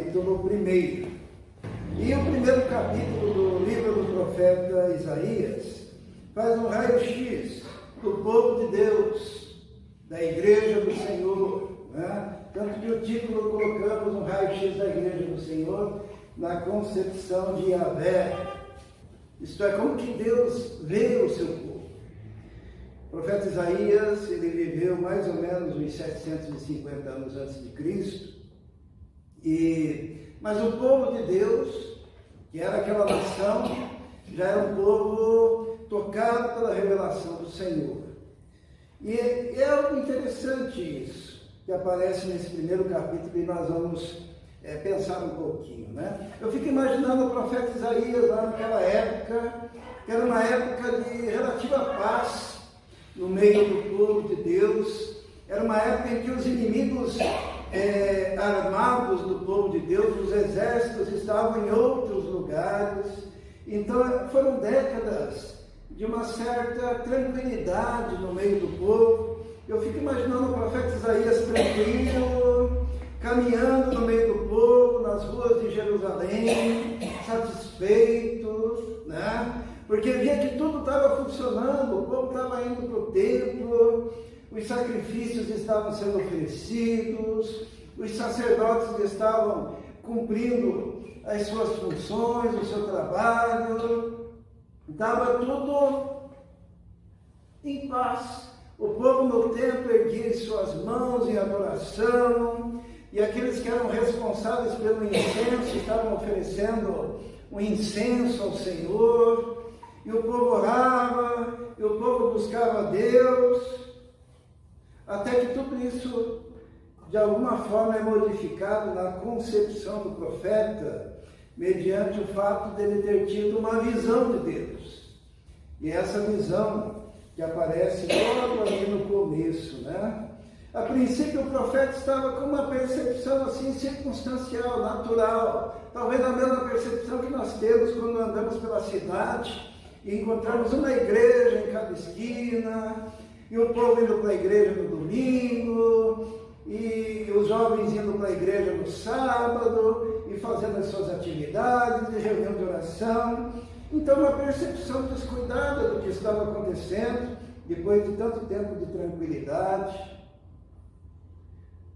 capítulo 1. E o primeiro capítulo do livro do profeta Isaías faz um raio-x do povo de Deus, da igreja do Senhor, né? Tanto que o título colocamos um raio-x da igreja do Senhor na concepção de Yahvé. Isto é, como que Deus vê o seu povo. O profeta Isaías, ele viveu mais ou menos uns 750 anos antes de Cristo, mas o povo de Deus, que era aquela nação, já era um povo tocado pela revelação do Senhor. E é algo interessante isso, que aparece nesse primeiro capítulo, e nós vamos pensar um pouquinho, né? Eu fico imaginando o profeta Isaías lá naquela época, que era uma época de relativa paz no meio do povo de Deus. Era uma época em que os inimigos armados do povo de Deus, os exércitos, estavam em outros lugares. Então foram décadas de uma certa tranquilidade no meio do povo. Eu fico imaginando o profeta Isaías tranquilo, caminhando no meio do povo, nas ruas de Jerusalém, satisfeito, né? Porque via que tudo estava funcionando, o povo estava indo para o templo, os sacrifícios estavam sendo oferecidos, os sacerdotes estavam cumprindo as suas funções, o seu trabalho, estava tudo em paz. O povo no templo erguia suas mãos em adoração, e aqueles que eram responsáveis pelo incenso estavam oferecendo um incenso ao Senhor, e o povo orava, e o povo buscava a Deus, até que tudo isso, de alguma forma, é modificado na concepção do profeta, mediante o fato dele ter tido uma visão de Deus. E essa visão que aparece logo ali no começo, né? A princípio, o profeta estava com uma percepção assim circunstancial, natural, talvez a mesma percepção que nós temos quando andamos pela cidade e encontramos uma igreja em cada esquina, e o povo indo para a igreja no domingo, e os jovens indo para a igreja no sábado, e fazendo as suas atividades, de reunião de oração. Então, uma percepção descuidada do que estava acontecendo, depois de tanto tempo de tranquilidade.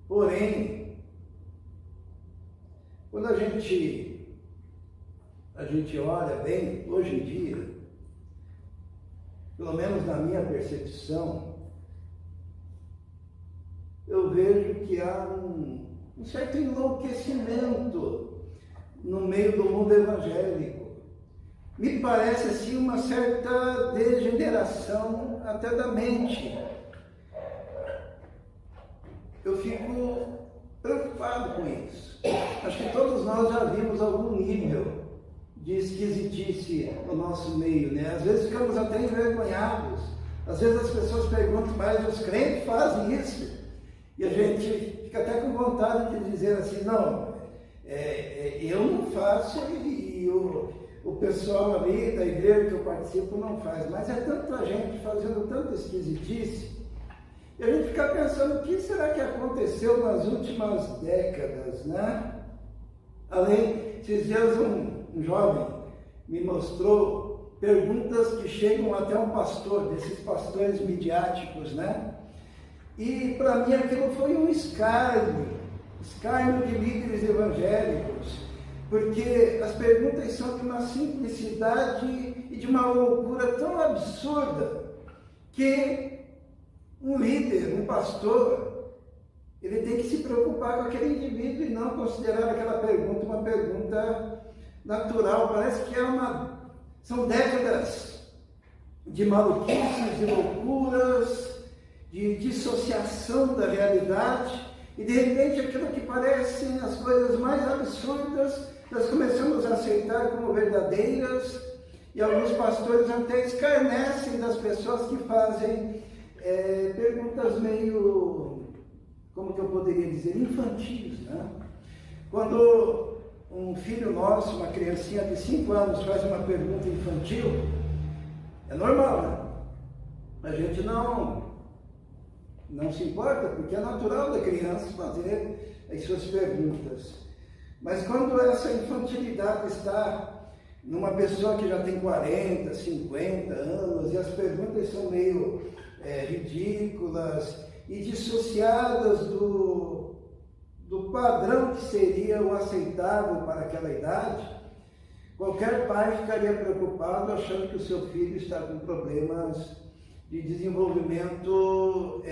Porém, quando a gente olha bem, hoje em dia, pelo menos na minha percepção, eu vejo que há um certo enlouquecimento no meio do mundo evangélico. Me parece assim uma certa degeneração até da mente. Eu fico preocupado com isso. Acho que todos nós já vimos algum nível de esquisitice no nosso meio, né? Às vezes ficamos até envergonhados. Às vezes as pessoas perguntam, mas os crentes fazem isso? E a gente fica até com vontade de dizer assim, não, eu não faço e o pessoal ali da igreja que eu participo não faz. Mas é tanta gente fazendo tanta esquisitice. E a gente fica pensando, o que será que aconteceu nas últimas décadas, né? Além, esses dias um jovem me mostrou perguntas que chegam até um pastor, desses pastores midiáticos, né? E para mim aquilo foi um escárnio de líderes evangélicos, porque as perguntas são de uma simplicidade e de uma loucura tão absurda que um líder, um pastor, ele tem que se preocupar com aquele indivíduo e não considerar aquela pergunta uma pergunta natural. Parece que são décadas de maluquices, de loucuras, de dissociação da realidade, e de repente aquilo que parecem as coisas mais absurdas, nós começamos a aceitar como verdadeiras, e alguns pastores até escarnecem das pessoas que fazem perguntas meio, como que eu poderia dizer, infantis, né? Quando um filho nosso, uma criancinha de 5 anos, faz uma pergunta infantil, é normal, né? A gente não se importa, porque é natural da criança fazer as suas perguntas. Mas quando essa infantilidade está numa pessoa que já tem 40, 50 anos, e as perguntas são meio ridículas e dissociadas do padrão que seria o aceitável para aquela idade, qualquer pai ficaria preocupado achando que o seu filho está com problemas de desenvolvimento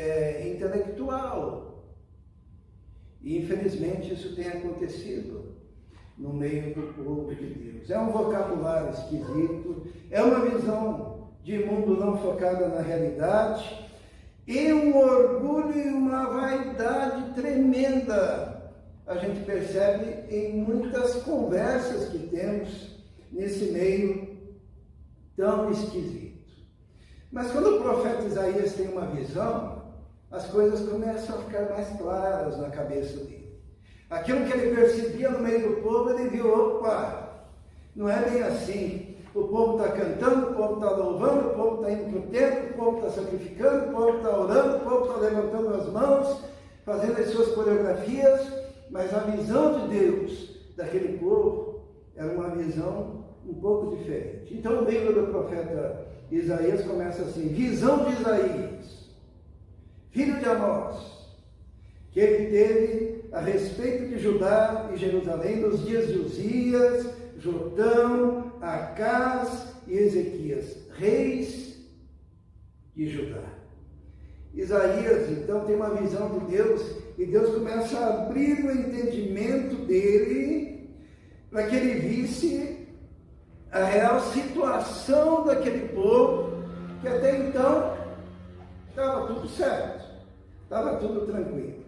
intelectual. E infelizmente isso tem acontecido no meio do povo de Deus. É um vocabulário esquisito, é uma visão de mundo não focada na realidade, e um orgulho e uma vaidade tremenda. A gente percebe em muitas conversas que temos nesse meio tão esquisito. Mas quando o profeta Isaías tem uma visão, as coisas começam a ficar mais claras na cabeça dele. Aquilo que ele percebia no meio do povo, ele viu, opa, não é bem assim. O povo está cantando, o povo está louvando, o povo está indo para o templo, o povo está sacrificando, o povo está orando, o povo está levantando as mãos, fazendo as suas coreografias, mas a visão de Deus daquele povo era uma visão um pouco diferente. Então o livro do profeta Isaías começa assim: visão de Isaías, filho de Amós, que ele teve a respeito de Judá e Jerusalém nos dias de Uzias, Jotão, Acás e Ezequias, reis de Judá. Isaías, então, tem uma visão de Deus, e Deus começa a abrir o entendimento dele para que ele visse a real situação daquele povo, que até então estava tudo certo, estava tudo tranquilo.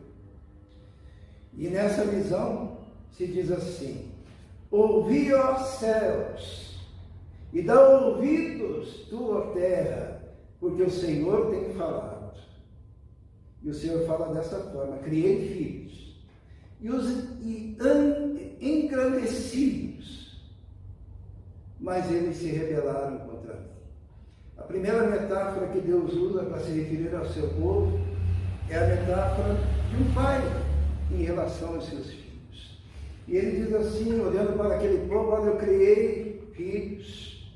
E nessa visão se diz assim: ouvi, ó céus, e dá ouvidos, tu, ó terra, porque o Senhor tem falado. E o Senhor fala dessa forma: criei filhos, e os engrandeci-os, mas eles se rebelaram contra mim. A primeira metáfora que Deus usa para se referir ao seu povo é a metáfora de um pai em relação aos seus filhos. E ele diz assim, olhando para aquele povo: olha, eu criei filhos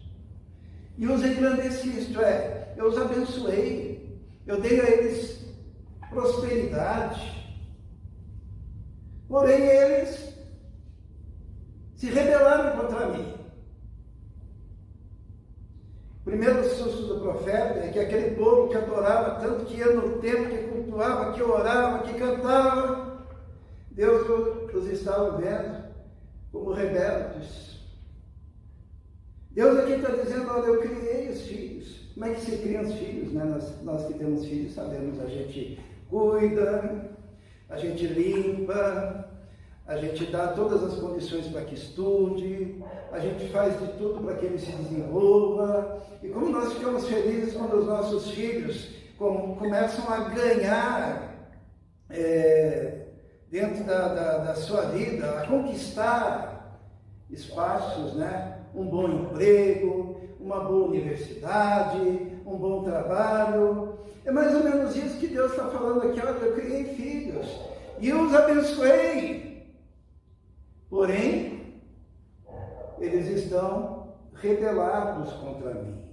e os engrandeci, isto é, eu os abençoei, eu dei a eles prosperidade, porém eles se rebelaram contra mim. O primeiro susto do profeta é que aquele povo que adorava tanto, que ia no templo, que cultuava, que orava, que cantava, Deus os estava vendo como rebeldes. Deus aqui está dizendo: olha, eu criei os filhos. Como é que se criam os filhos, né? Nós que temos filhos sabemos, a gente cuida, a gente limpa, a gente dá todas as condições para que estude, a gente faz de tudo para que ele se desenvolva. E como nós ficamos felizes quando os nossos filhos começam a ganhar dentro da sua vida, a conquistar espaços, né? Um bom emprego, uma boa universidade, um bom trabalho. É mais ou menos isso que Deus está falando aqui: olha, eu criei filhos e eu os abençoei, porém eles estão rebelados contra mim.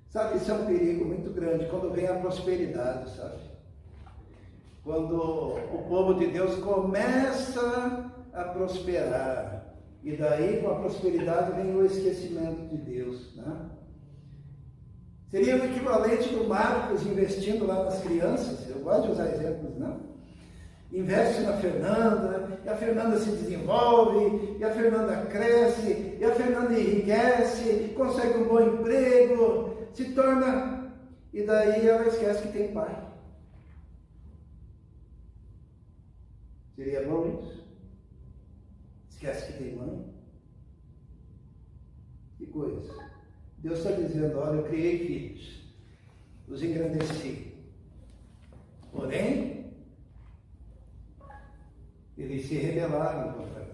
Sabe, isso é um perigo muito grande quando vem a prosperidade, sabe? Quando o povo de Deus começa a prosperar, e daí com a prosperidade vem o esquecimento de Deus, né? Seria o equivalente do Marcos investindo lá nas crianças. Eu gosto de usar exemplos, não? Investe na Fernanda, e a Fernanda se desenvolve, e a Fernanda cresce, e a Fernanda enriquece, consegue um bom emprego, se torna... E daí ela esquece que tem pai. Seria bom isso? Esquece que tem mãe? Que coisa. Deus está dizendo: olha, eu criei filhos, os engrandeci, porém eles se rebelaram contra mim.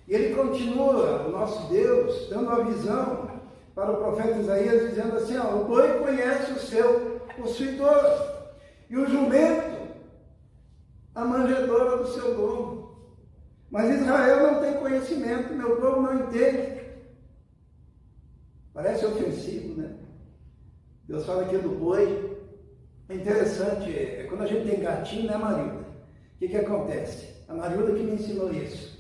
E ele continua, o nosso Deus, dando uma visão para o profeta Isaías, dizendo assim: ó, o boi conhece o seu possuidor, e o jumento a manjedoura do seu dono. Mas Israel não tem conhecimento, meu povo não entende. Parece ofensivo, né? Deus fala aqui do boi. É interessante, quando a gente tem gatinho, né, Marilda? O que acontece? A Marilda que me ensinou isso.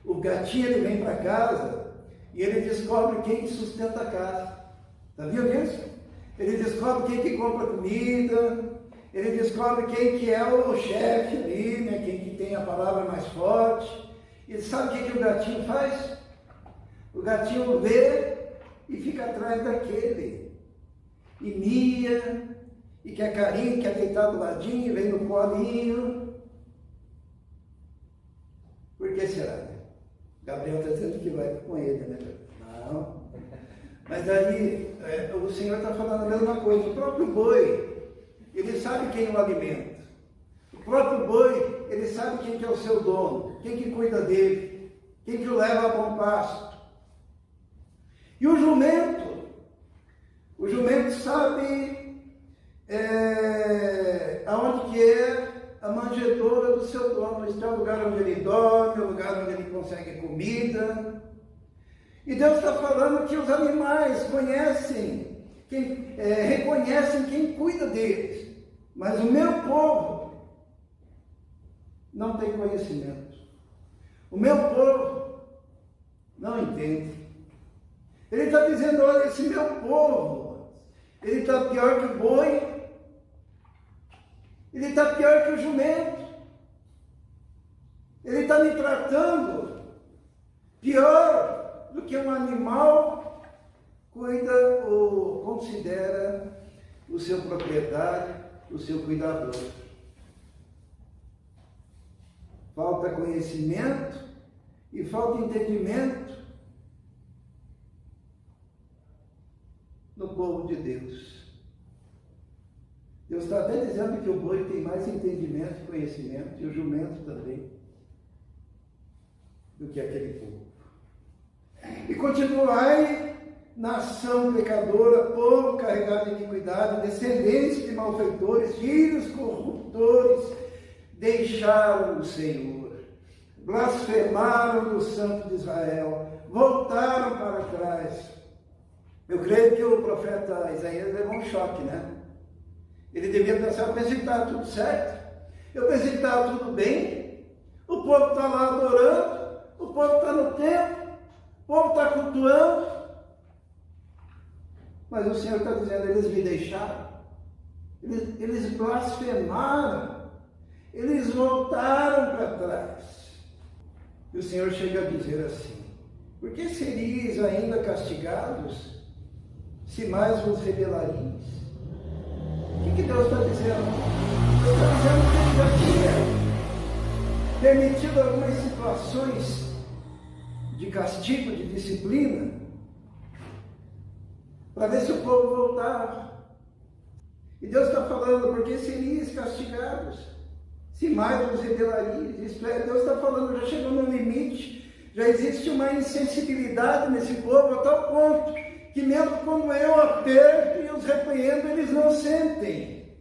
O gatinho, ele vem para casa e ele descobre quem que sustenta a casa. Sabia disso? Ele descobre quem que compra comida, ele descobre quem que é o chefe ali, né? Quem que tem a palavra mais forte. E sabe o que o gatinho faz? O gatinho vê e fica atrás daquele. E mia, e quer carinho, quer deitar do ladinho, vem no colinho. Por que será? Gabriel está dizendo que vai com ele, né? Não. Mas aí, o Senhor está falando a mesma coisa. O próprio boi, ele sabe quem o alimenta. O próprio boi, ele sabe quem que é o seu dono, quem que cuida dele, quem que o leva a bom pasto. E o jumento sabe aonde que é a manjedoura do seu dono. Este é o lugar onde ele dorme, o lugar onde ele consegue comida. E Deus está falando que os animais conhecem, reconhecem quem cuida deles. Mas o meu povo não tem conhecimento. O meu povo não entende. Ele está dizendo, olha, esse meu povo, ele está pior que o boi, ele está pior que o jumento, ele está me tratando pior do que um animal cuida ou considera o seu proprietário, o seu cuidador. Falta conhecimento e falta entendimento no povo de Deus. Deus está até dizendo que o boi tem mais entendimento e conhecimento, e o jumento também, do que aquele povo. E continuai, nação pecadora, povo carregado de iniquidade, descendentes de malfeitores, filhos corruptores, deixaram o Senhor, blasfemaram do Santo de Israel, voltaram para trás. Eu creio que o profeta Isaías levou um choque, né? Ele devia pensar, eu pensei que estava tudo certo, eu pensei que estava tudo bem, o povo está lá adorando, o povo está no templo, o povo está cultuando, mas o Senhor está dizendo, eles me deixaram, eles blasfemaram, eles voltaram para trás. E o Senhor chega a dizer assim, por que seríeis ainda castigados, se mais vos rebelaríeis? O que Deus está dizendo? Deus está dizendo que Ele já tinha permitido algumas situações de castigo, de disciplina, para ver se o povo voltava. E Deus está falando, porque seríeis castigados, se mais vos rebelarias. Isto é, Deus está falando, já chegou no limite, já existe uma insensibilidade nesse povo, a tal ponto que mesmo quando eu aperto e os repreendo, eles não sentem,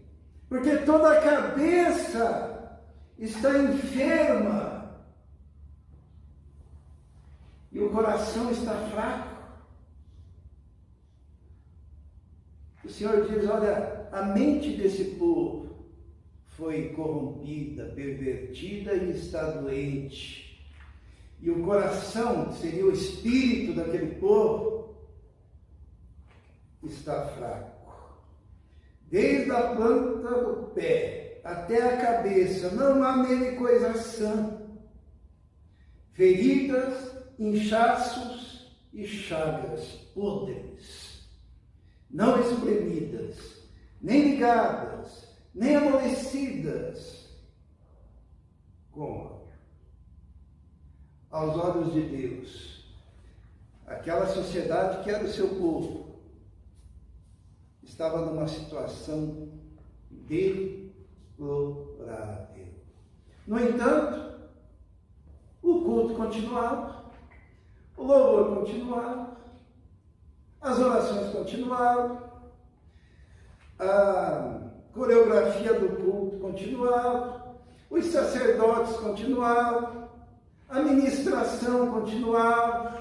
porque toda a cabeça está enferma e o coração está fraco. O Senhor diz, olha, a mente desse povo foi corrompida, pervertida e está doente. E o coração, que seria o espírito daquele povo, está fraco. Desde a planta do pé até a cabeça, não há nele coisa sã. Feridas, inchaços e chagas podres, não espremidas, nem ligadas, nem amolecidas com óleo. Aos olhos de Deus, aquela sociedade que era o seu povo, estava numa situação deplorável. No entanto, o culto continuava, o louvor continuava, as orações continuavam, a coreografia do culto continuava, os sacerdotes continuavam, a ministração continuava,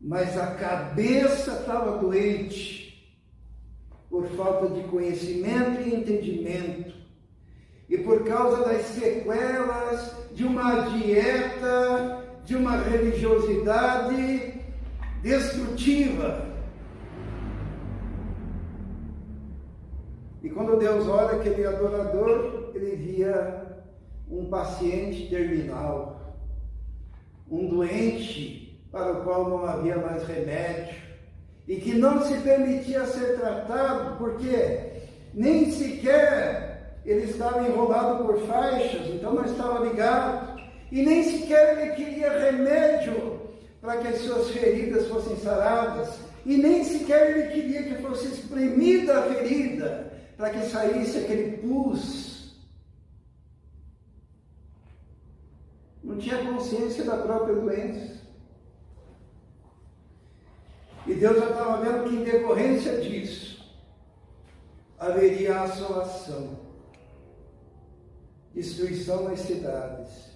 mas a cabeça estava doente por falta de conhecimento e entendimento, e por causa das sequelas de uma dieta, de uma religiosidade destrutiva. E quando Deus olha aquele adorador, ele via um paciente terminal, um doente para o qual não havia mais remédio, e que não se permitia ser tratado, porque nem sequer ele estava enrolado por faixas, então não estava ligado, e nem sequer ele queria remédio para que as suas feridas fossem saradas, e nem sequer ele queria que fosse espremida a ferida, para que saísse aquele pus. Não tinha consciência da própria doença. E Deus já estava vendo que em decorrência disso, haveria assolação, destruição nas cidades,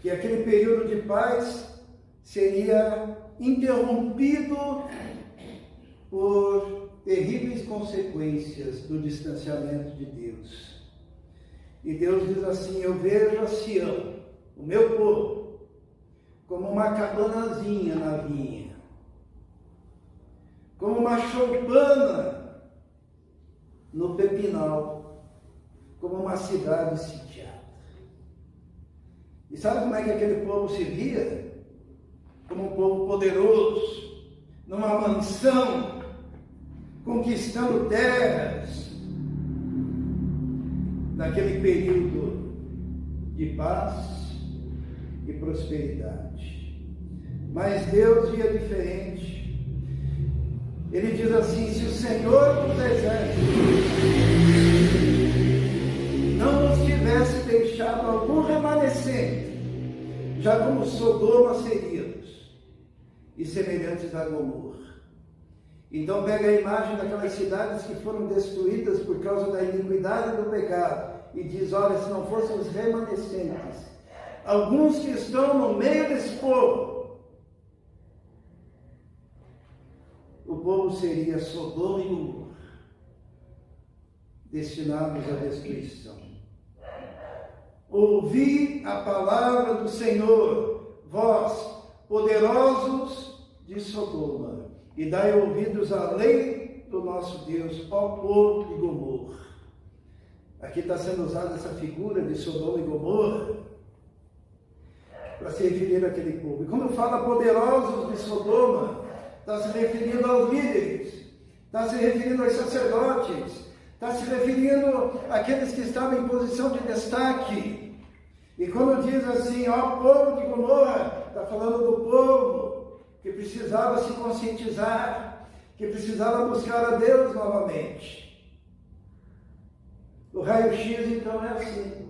que aquele período de paz seria interrompido por terríveis consequências do distanciamento de Deus. E Deus diz assim: eu vejo a Sião, o meu povo, como uma cabanazinha na vinha, como uma choupana no pepinal, como uma cidade sitiada. E sabe como é que aquele povo se via? Como um povo poderoso, numa mansão, conquistando terras, naquele período de paz e prosperidade. Mas Deus via diferente. Ele diz assim: se o Senhor dos Exércitos não nos tivesse deixado algum remanescente, já como Sodoma seríamos, e semelhantes a Gomorra. Então pega a imagem daquelas cidades que foram destruídas por causa da iniquidade do pecado, e diz: olha, se não fossem os remanescentes, alguns que estão no meio desse povo, o povo seria Sodoma e Gomorra, destinados à destruição. Ouvi a palavra do Senhor, vós, poderosos de Sodoma, e dai ouvidos à lei do nosso Deus, ó povo de Gomorra. Aqui está sendo usada essa figura de Sodoma e Gomorra para se referir àquele povo. E quando fala poderosos de Sodoma, está se referindo aos líderes, está se referindo aos sacerdotes, está se referindo àqueles que estavam em posição de destaque. E quando diz assim, ó povo de Gomorra, está falando do povo que precisava se conscientizar, que precisava buscar a Deus novamente. O raio-x então é assim: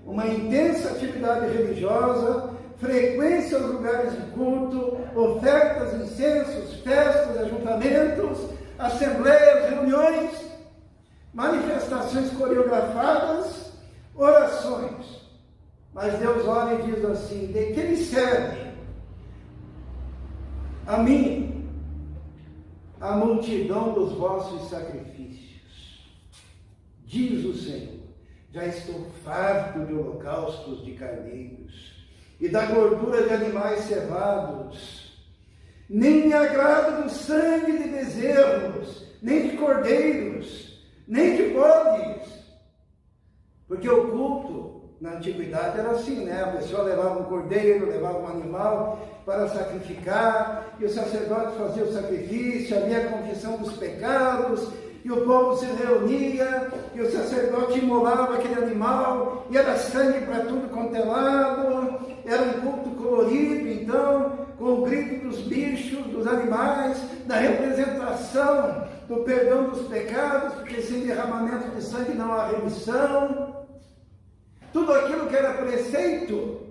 uma intensa atividade religiosa, frequência aos lugares de culto, ofertas, incensos, festas, ajuntamentos, assembleias, reuniões, manifestações coreografadas, orações. Mas Deus olha e diz assim: de que me serve a mim a multidão dos vossos sacrifícios? Diz o Senhor: já estou farto de holocaustos de carneiros e da gordura de animais cevados. Nem me agrada do sangue de bezerros, nem de cordeiros, nem de bodes. Porque o culto na antiguidade era assim, né? A pessoa levava um cordeiro, levava um animal para sacrificar, e o sacerdote fazia o sacrifício, havia a confissão dos pecados, e o povo se reunia, e o sacerdote imolava aquele animal, e era sangue para tudo quanto é lado. Era um culto colorido, então, com o grito dos bichos, dos animais, da representação do perdão dos pecados, porque sem derramamento de sangue não há remissão. Tudo aquilo que era preceito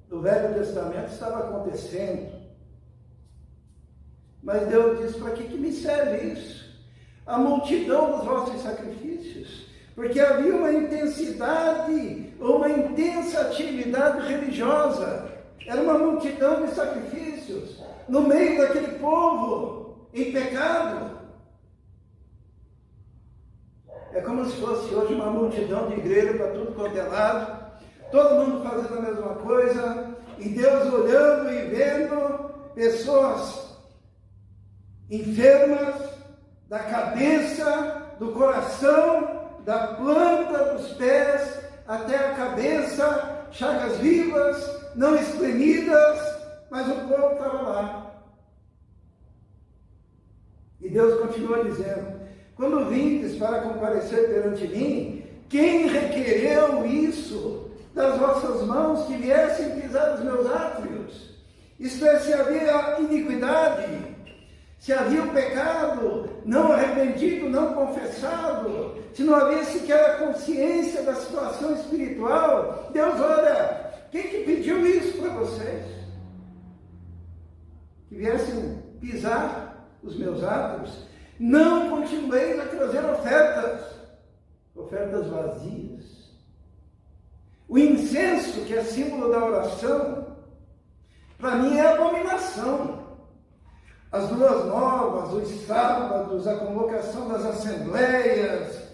do Velho Testamento estava acontecendo. Mas Deus diz: para que me serve isso? A multidão dos vossos sacrifícios. porque havia uma intensidade, uma intensa atividade religiosa. Era uma multidão de sacrifícios no meio daquele povo em pecado. É como se fosse hoje uma multidão de igreja para tudo quanto é lado, todo mundo fazendo a mesma coisa, e Deus olhando e vendo pessoas enfermas, da cabeça, do coração, da planta dos pés até a cabeça, chagas vivas, não espremidas, mas o povo estava lá. E Deus continua dizendo: quando vindes para comparecer perante mim, quem requereu isso das vossas mãos, que viessem pisar os meus átrios? Isto é, se havia iniquidade, se havia o pecado não arrependido, não confessado, se não havia sequer a consciência da situação espiritual, Deus, olha, quem que pediu isso para vocês? Que viessem pisar os meus átrios? Não continueis a trazer ofertas vazias. O incenso, que é símbolo da oração, para mim é abominação. As luas novas, os sábados, a convocação das assembleias,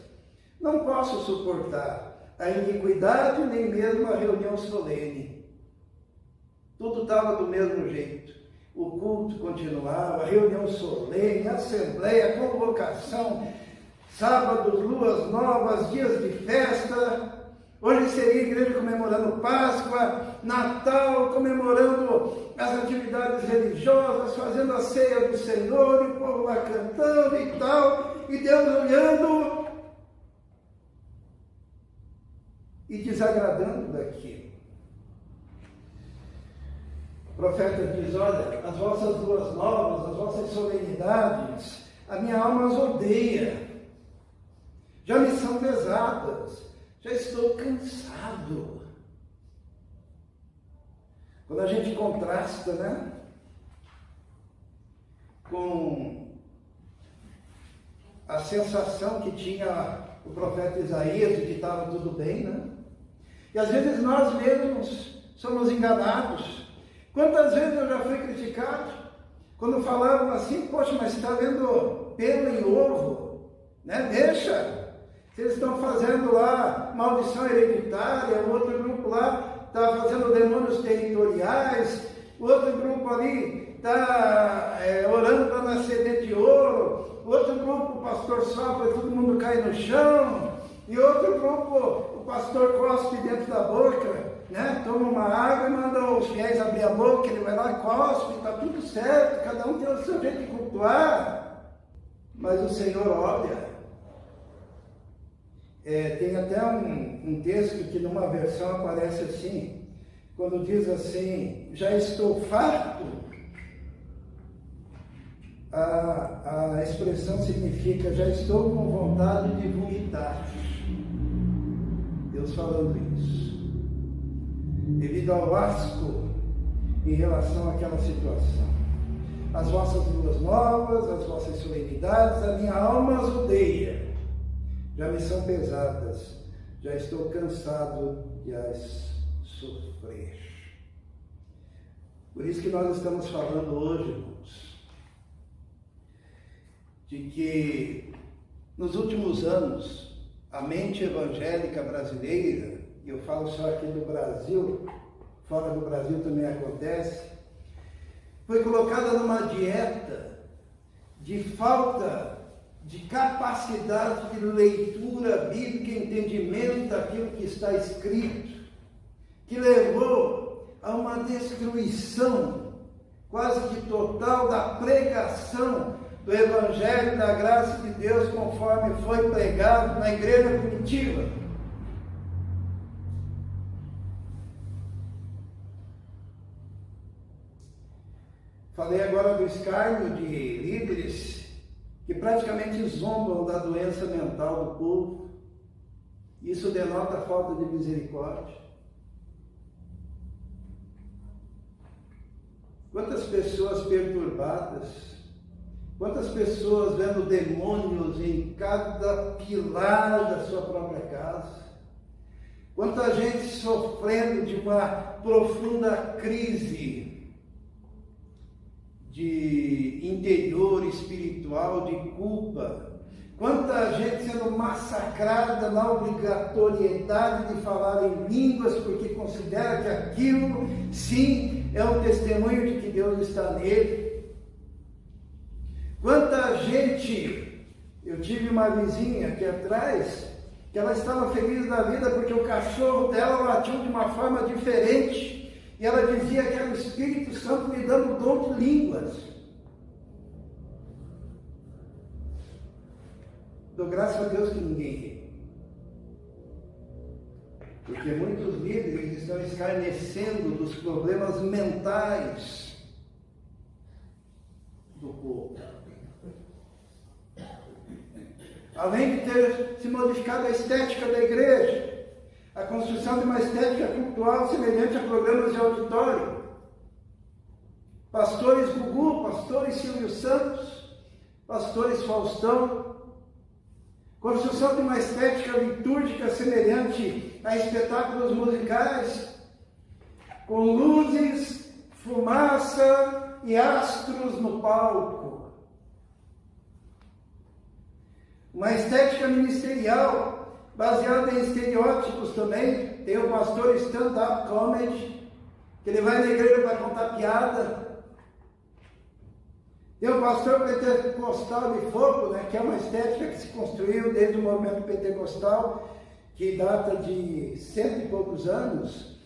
não posso suportar a iniquidade, nem mesmo a reunião solene. Tudo estava do mesmo jeito. O culto continuava, a reunião solene, a assembleia, a convocação, sábados, luas novas, dias de festa. Hoje seria a igreja comemorando Páscoa, Natal, comemorando as atividades religiosas, fazendo a ceia do Senhor, e o povo lá cantando e tal, e Deus olhando e desagradando daquilo. O profeta diz: olha, as vossas luas novas, as vossas solenidades, a minha alma as odeia, já me são pesadas, já estou cansado. Quando a gente contrasta, né, com a sensação que tinha o profeta Isaías de que estava tudo bem, né? E às vezes nós mesmos somos enganados. Quantas vezes eu já fui criticado quando falavam assim: poxa, mas está vendo pelo em ovo, né? Deixa. Se eles estão fazendo lá maldição hereditária, o outro grupo lá está fazendo demônios territoriais, o outro grupo ali está orando para nascer dente de ouro, o outro grupo o pastor sopra e todo mundo cai no chão, e outro grupo o pastor cospe dentro da boca, né? Toma uma água e manda os fiéis abrir a boca, ele vai lá e cospe, está tudo certo, cada um tem o seu jeito de cultuar, mas o Senhor olha. Tem até um texto que numa versão aparece assim, quando diz assim: já estou farto, a expressão significa: já estou com vontade de vomitar. Deus falando isso, devido ao asco em relação àquela situação. As vossas luas novas, as vossas solenidades, a minha alma as odeia. Já me são pesadas, já estou cansado de as sofrer. Por isso que nós estamos falando hoje, irmãos, de que nos últimos anos a mente evangélica brasileira, e eu falo só aqui do Brasil, fora do Brasil também acontece, foi colocada numa dieta de falta de capacidade de leitura bíblica e entendimento daquilo que está escrito, que levou a uma destruição quase que total da pregação do Evangelho da graça de Deus conforme foi pregado na igreja primitiva. Falei agora do escárnio de líderes que praticamente zombam da doença mental do povo. Isso denota a falta de misericórdia. Quantas pessoas perturbadas, Quantas pessoas vendo demônios em cada pilar da sua própria casa? Quanta gente sofrendo de uma profunda crise de interior espiritual, de culpa. Quanta gente sendo massacrada na obrigatoriedade de falar em línguas, porque considera que aquilo, sim, é um testemunho de que Deus está nele. Quanta gente, eu tive uma vizinha aqui atrás, que ela estava feliz da vida porque o cachorro dela latiu de uma forma diferente, e ela dizia que era o Espírito Santo me dando o dom de línguas. Dou graças a Deus que ninguém ri. Porque muitos líderes estão escarnecendo dos problemas mentais do povo. Além de ter se modificado a estética da igreja, a construção de uma estética cultural semelhante a programas de auditório. Pastores Gugu, pastores Silvio Santos, pastores Faustão. Construção de uma estética litúrgica semelhante a espetáculos musicais, com luzes, fumaça e astros no palco. Uma estética ministerial baseada em estereótipos também. Tem o pastor stand-up comedy, que ele vai na igreja para contar piada. Tem o pastor pentecostal de fogo, né, que é uma estética que se construiu desde o movimento pentecostal, que data de 100 e poucos anos,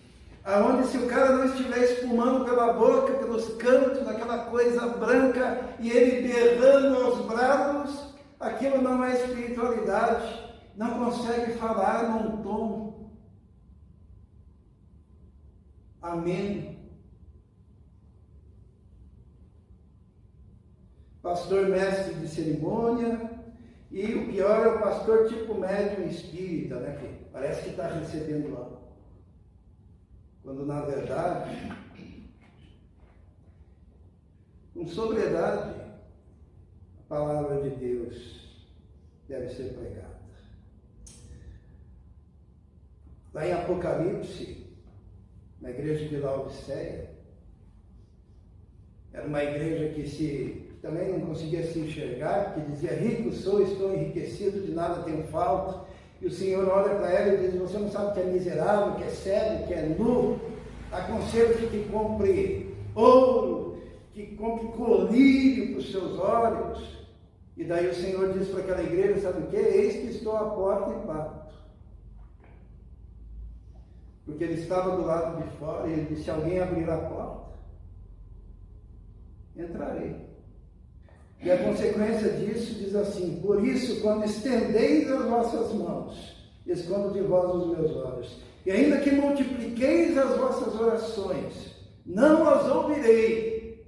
aonde se o cara não estiver espumando pela boca, pelos cantos, aquela coisa branca, e ele berrando aos braços, aquilo não é espiritualidade, não consegue falar num tom amém. Pastor mestre de cerimônia, e o pior é o pastor tipo médium espírita, né, que parece que está recebendo algo, quando na verdade, com sobriedade, a palavra de Deus deve ser pregada. Lá em Apocalipse, na igreja de Laodiceia, era uma igreja que também não conseguia se enxergar, porque dizia, rico sou, estou enriquecido, de nada tenho falta. E o Senhor olha para ela e diz, você não sabe que é miserável, que é cego, que é nu? Aconselho-te que compre ouro, que compre colírio para os seus olhos. E daí o Senhor diz para aquela igreja, sabe o que? Eis que estou à porta e bato. Porque ele estava do lado de fora e ele disse, se alguém abrir a porta, entrarei. E a consequência disso diz assim, por isso, quando estendeis as vossas mãos, escondo de vós os meus olhos, e ainda que multipliqueis as vossas orações, não as ouvirei,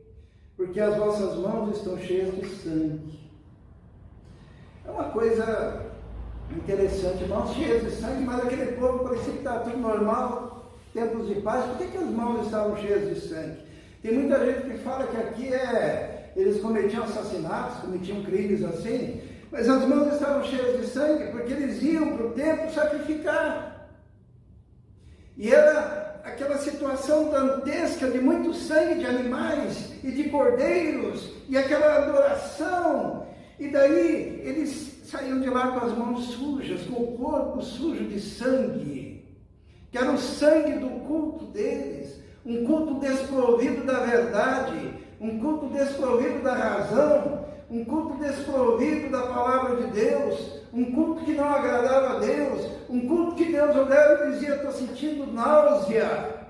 porque as vossas mãos estão cheias de sangue. É uma coisa interessante, mãos cheias de sangue, mas aquele povo parecia que estava tudo normal, tempos de paz. Por que as mãos estavam cheias de sangue? Tem muita gente que fala que aqui eles cometiam assassinatos, cometiam crimes assim, mas as mãos estavam cheias de sangue porque eles iam para o templo sacrificar. E era aquela situação dantesca de muito sangue de animais e de cordeiros, e aquela adoração. E daí eles saíam de lá com as mãos sujas, com o corpo sujo de sangue, que era o sangue do culto deles, um culto desprovido da verdade, um culto desprovido da razão, um culto desprovido da palavra de Deus, um culto que não agradava a Deus, um culto que Deus olhava e dizia, estou sentindo náusea.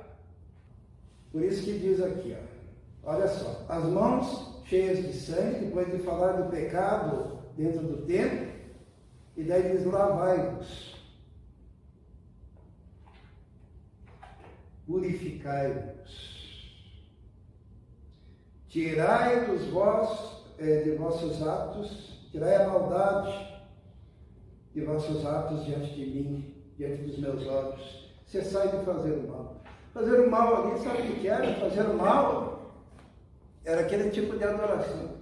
Por isso que diz aqui, olha só, as mãos cheias de sangue, depois de falar do pecado dentro do templo, e daí diz, lavai-vos, purificai-vos, tirai de vossos atos, tirai a maldade de vossos atos diante de mim, diante dos meus olhos. Cessai de fazer o mal. Fazer o mal ali, sabe o que era? Fazer o mal era aquele tipo de adoração.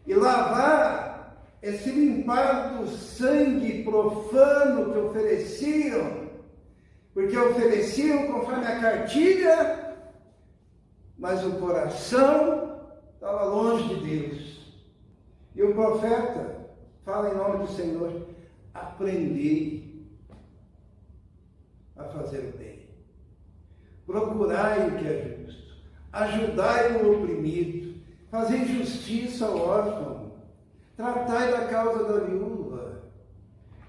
E lavar é se limpar do sangue profano que ofereciam, porque ofereciam conforme a cartilha, mas o coração estava longe de Deus. E o profeta fala em nome do Senhor: aprendei a fazer o bem, procurai o que é justo, ajudai o oprimido, fazei justiça ao órfão, tratai da causa da viúva.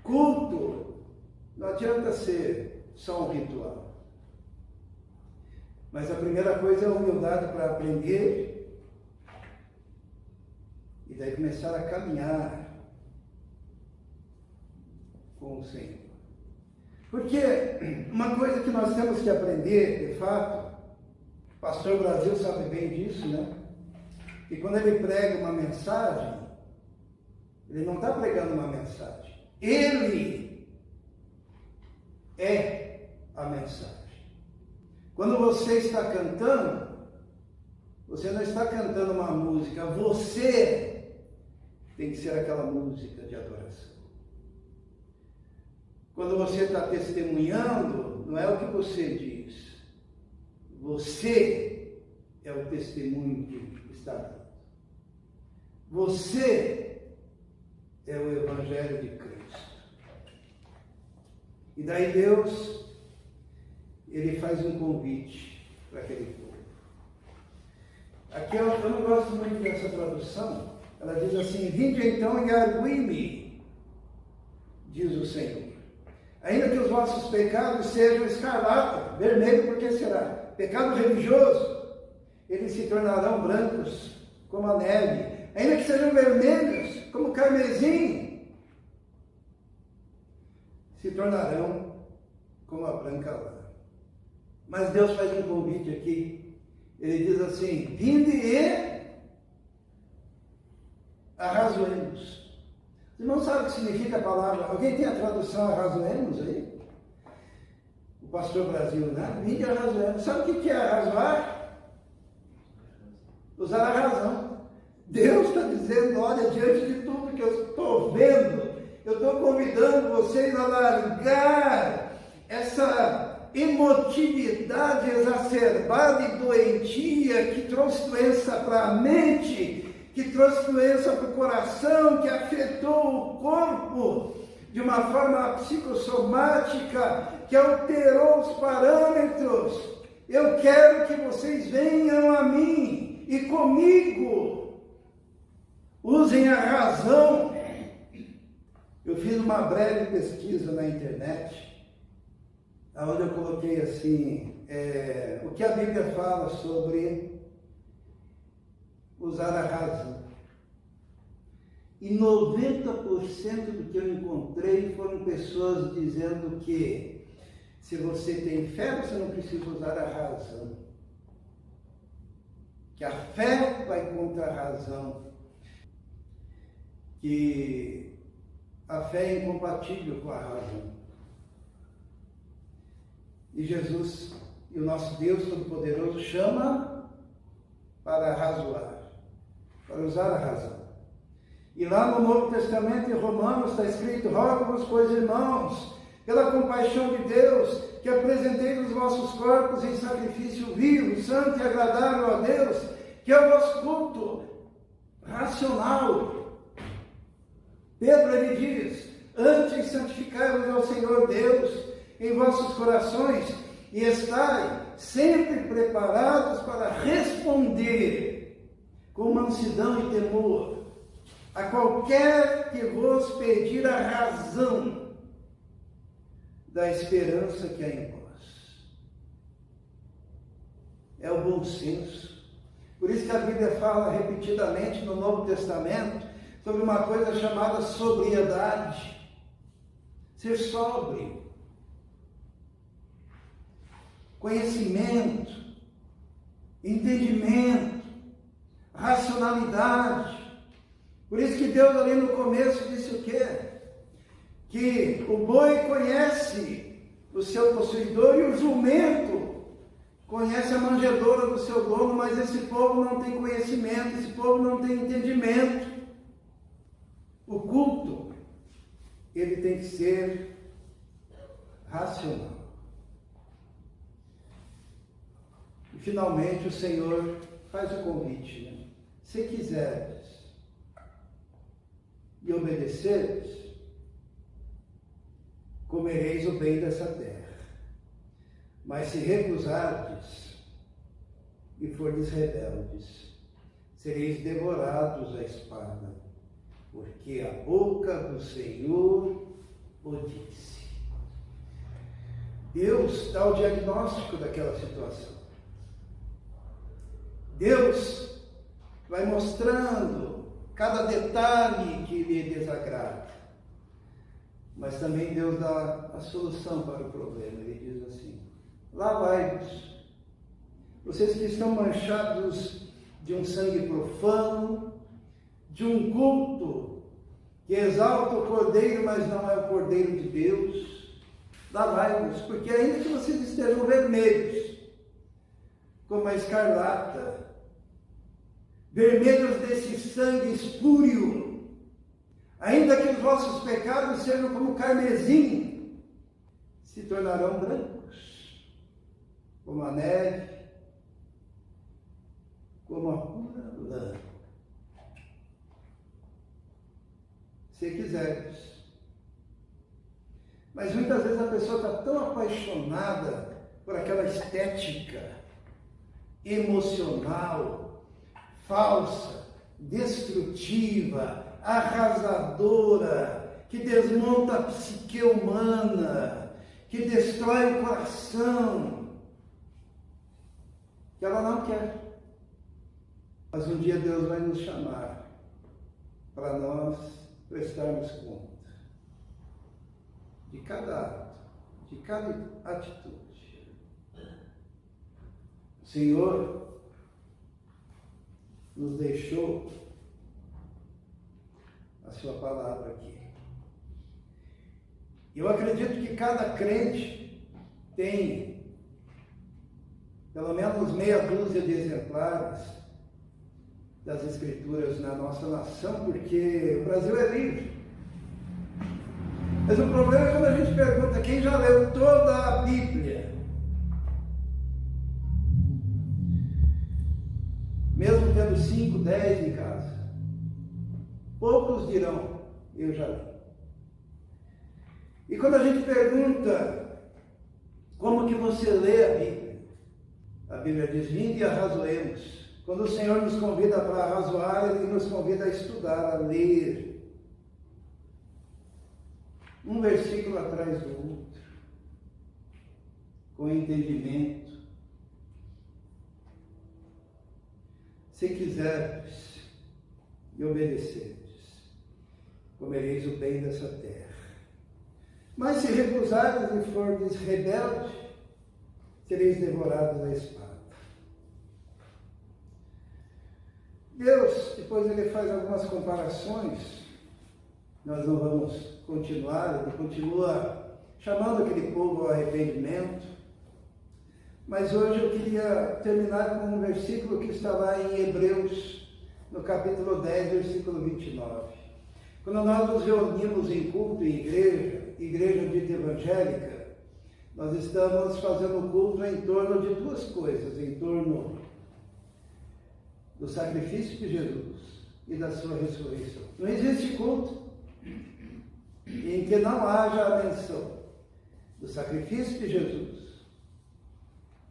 Culto não adianta ser só um ritual, mas a primeira coisa é a humildade para aprender e daí começar a caminhar com o Senhor. Porque uma coisa que nós temos que aprender, de fato, o pastor Brasil sabe bem disso, né? E quando ele prega uma mensagem, ele não está pregando uma mensagem, ele é a mensagem. Quando você está cantando, você não está cantando uma música, você tem que ser aquela música de adoração. Quando você está testemunhando, não é o que você diz, você é o testemunho que está dando. Você é o Evangelho de Cristo. E daí Deus, ele faz um convite para aquele povo. Aqui eu não gosto muito dessa tradução. Ela diz assim: vinde então e argui-me, diz o Senhor. Ainda que os vossos pecados sejam escarlata, vermelho, por que será? Pecado religioso, eles se tornarão brancos como a neve. Ainda que sejam vermelhos como carmesim, se tornarão como a branca lã. Mas Deus faz um convite aqui. Ele diz assim: vinde e arrazoemos. Você não sabe o que significa a palavra? Alguém tem a tradução arrazoemos aí? O pastor Brasil, né? Vinde e arrazoemos. Sabe o que é arrazoar? Usar a razão. Deus está dizendo: olha, diante de tudo que eu estou vendo, eu estou convidando vocês a largar essa emotividade exacerbada e doentia que trouxe doença para a mente, que trouxe doença para o coração, que afetou o corpo de uma forma psicossomática, que alterou os parâmetros. Eu quero que vocês venham a mim e comigo usem a razão. Eu fiz uma breve pesquisa na internet, onde eu coloquei assim, o que a Bíblia fala sobre usar a razão. E 90% do que eu encontrei foram pessoas dizendo que se você tem fé, você não precisa usar a razão. Que a fé vai contra a razão. Que a fé é incompatível com a razão. E Jesus, e o nosso Deus Todo-Poderoso, chama para razoar, para usar a razão. E lá no Novo Testamento, em Romanos, está escrito: rogo-vos, pois, irmãos, pela compaixão de Deus, que apresenteis os vossos corpos em sacrifício vivo, santo e agradável a Deus, que é o vosso culto racional. Pedro, ele diz: antes santificai-vos ao Senhor Deus em vossos corações e estai sempre preparados para responder com mansidão e temor a qualquer que vos pedir a razão da esperança que há em vós. É o bom senso. Por isso que a Bíblia fala repetidamente no Novo Testamento sobre uma coisa chamada sobriedade. Ser sóbrio. Conhecimento, entendimento, racionalidade. Por isso que Deus ali no começo disse o quê? Que o boi conhece o seu possuidor e o jumento conhece a manjedoura do seu dono, mas esse povo não tem conhecimento, esse povo não tem entendimento. O culto, ele tem que ser racional. E finalmente o Senhor faz o convite, né? Se quiseres e obedeceres, comereis o bem dessa terra. Mas se recusardes e fordes rebeldes, sereis devorados à espada, porque a boca do Senhor o disse. Deus dá o diagnóstico daquela situação. Deus vai mostrando cada detalhe que lhe desagrada. Mas também Deus dá a solução para o problema. Ele diz assim: lavai-vos, vocês que estão manchados de um sangue profano, de um culto que exalta o Cordeiro, mas não é o Cordeiro de Deus, lavai-vos, porque ainda que vocês estejam vermelhos, como a escarlata, vermelhos desse sangue espúrio, ainda que os vossos pecados sejam como carmesim, se tornarão brancos, como a neve, como a pura lã. Se quiseres. Mas muitas vezes a pessoa está tão apaixonada por aquela estética emocional, falsa, destrutiva, arrasadora, que desmonta a psique humana, que destrói o coração, que ela não quer. Mas um dia Deus vai nos chamar para nós prestarmos conta de cada ato, de cada atitude. O Senhor nos deixou a sua palavra aqui. Eu acredito que cada crente tem pelo menos meia dúzia de exemplares das Escrituras na nossa nação, porque o Brasil é livre. Mas o problema é quando a gente pergunta quem já leu toda a Bíblia. Mesmo tendo 5, 10 em casa, poucos dirão, eu já li. E quando a gente pergunta como que você lê a Bíblia diz: vinde e arrazoemos. Quando o Senhor nos convida para arrazoar, Ele nos convida a estudar, a ler. Um versículo atrás do outro, com entendimento. Se quiseres e obedeceres, comereis o bem dessa terra. Mas se recusares e fordes rebeldes, sereis devorados à espada. Deus, depois ele faz algumas comparações, nós não vamos continuar, ele continua chamando aquele povo ao arrependimento, mas hoje eu queria terminar com um versículo que está lá em Hebreus, no capítulo 10, versículo 29. Quando nós nos reunimos em culto em igreja dita evangélica, nós estamos fazendo culto em torno de duas coisas, em torno do sacrifício de Jesus e da sua ressurreição. Não existe culto em que não haja a menção do sacrifício de Jesus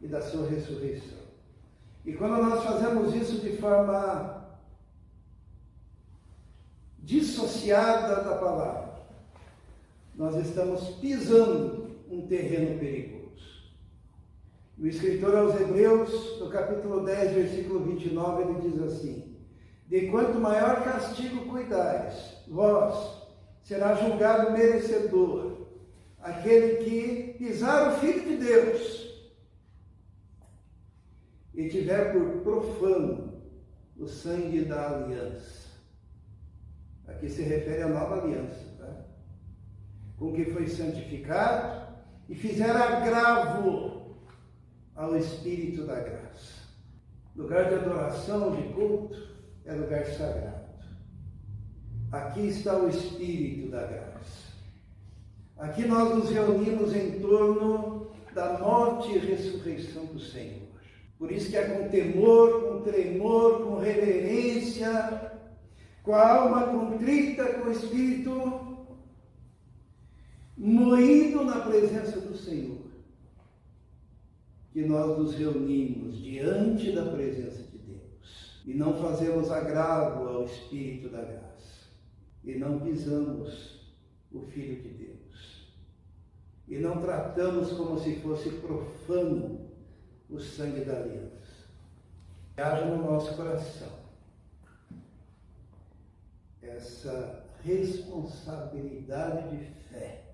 e da sua ressurreição. E quando nós fazemos isso de forma dissociada da palavra, nós estamos pisando um terreno perigoso. O escritor aos Hebreus, no capítulo 10, versículo 29, ele diz assim: de quanto maior castigo cuidares, vós será julgado merecedor aquele que pisar o Filho de Deus e tiver por profano o sangue da aliança. Aqui se refere à nova aliança, tá? Com que foi santificado e fizer agravo ao Espírito da graça. Lugar de adoração, de culto, é lugar sagrado. aqui está o Espírito da graça. Aqui nós nos reunimos em torno da morte e ressurreição do Senhor. Por isso que é com temor, com tremor, com reverência, com a alma contrita, com o espírito moído na presença do Senhor, que nós nos reunimos diante da presença de Deus e não fazemos agravo ao Espírito da graça e não pisamos o Filho de Deus e não tratamos como se fosse profano o sangue da aliança. Que haja no nosso coração essa responsabilidade de fé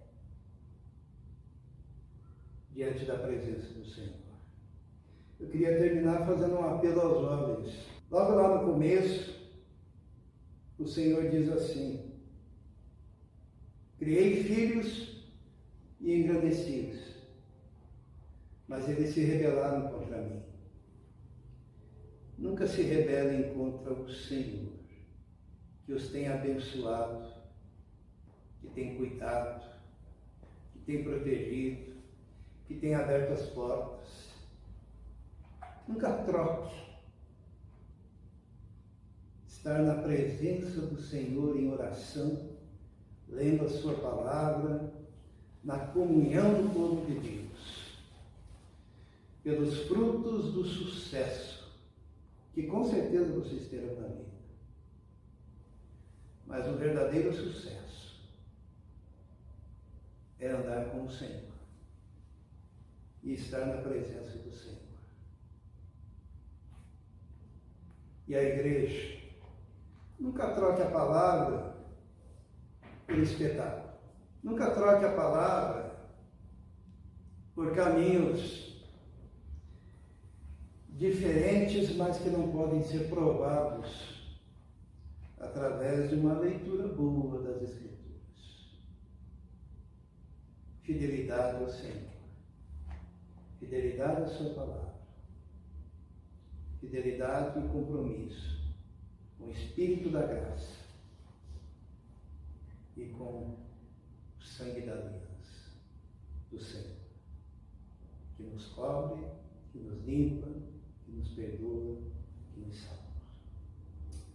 diante da presença do Senhor. Eu queria terminar fazendo um apelo aos jovens. Logo lá no começo, o Senhor diz assim: criei filhos e engrandeci-os, mas eles se rebelaram contra mim. Nunca se rebelem contra o Senhor, que os tem abençoado, que tem cuidado, que tem protegido, que tem aberto as portas. Nunca troque estar na presença do Senhor em oração, lendo a sua palavra, na comunhão do povo de Deus, pelos frutos do sucesso, que com certeza vocês terão na vida. Mas o verdadeiro sucesso é andar com o Senhor e estar na presença do Senhor. E a igreja nunca troque a palavra por espetáculo. Nunca troque a palavra por caminhos diferentes, mas que não podem ser provados através de uma leitura boa das Escrituras. Fidelidade ao Senhor. Fidelidade à sua palavra. Fidelidade e compromisso com o Espírito da graça e com o sangue da aliança do Senhor, que nos cobre, que nos limpa, que nos perdoa, que nos salva.